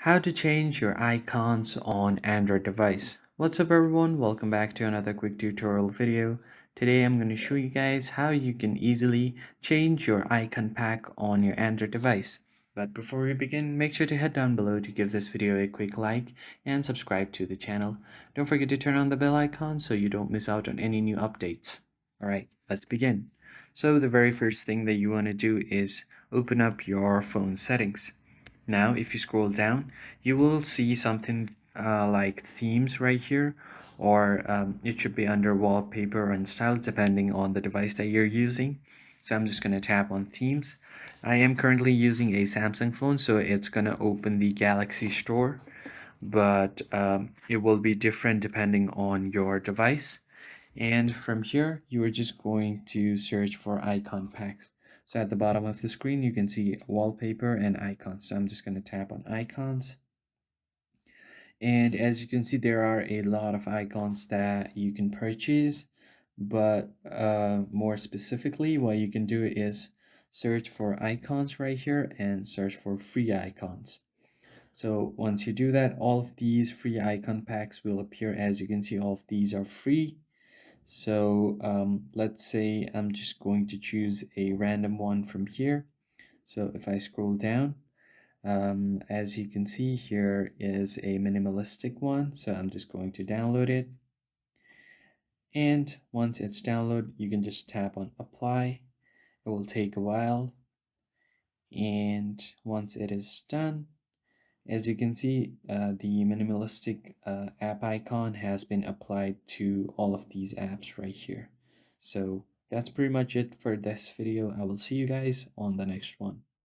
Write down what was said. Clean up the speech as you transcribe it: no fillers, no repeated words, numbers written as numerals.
How to change your icons on Android device. What's up everyone, welcome back to another quick tutorial video. Today I'm going to show you guys how you can easily change your icon pack on your Android device. But before we begin, make sure to head down below to give this video a quick like and subscribe to the channel. Don't forget to turn on the bell icon so you don't miss out on any new updates. Alright, let's begin. So the very first thing that you want to do is open up your phone settings. Now, if you scroll down, you will see something like themes right here, or it should be under wallpaper and style depending on the device that you're using. So I'm just going to tap on themes. I am currently using a Samsung phone, so it's going to open the Galaxy Store, but it will be different depending on your device. And from here, you are just going to search for icon packs. So at the bottom of the screen, you can see wallpaper and icons. So I'm just going to tap on icons. And as you can see, there are a lot of icons that you can purchase. But more specifically, what you can do is search for icons right here and search for free icons. So once you do that, all of these free icon packs will appear. As you can see, all of these are free. So let's say I'm just going to choose a random one from here. So if I scroll down, as you can see, here is a minimalistic one. So I'm just going to download it. And once it's downloaded, you can just tap on apply. It will take a while. And once it is done, as you can see, the minimalistic app icon has been applied to all of these apps right here. So that's pretty much it for this video. I will see you guys on the next one.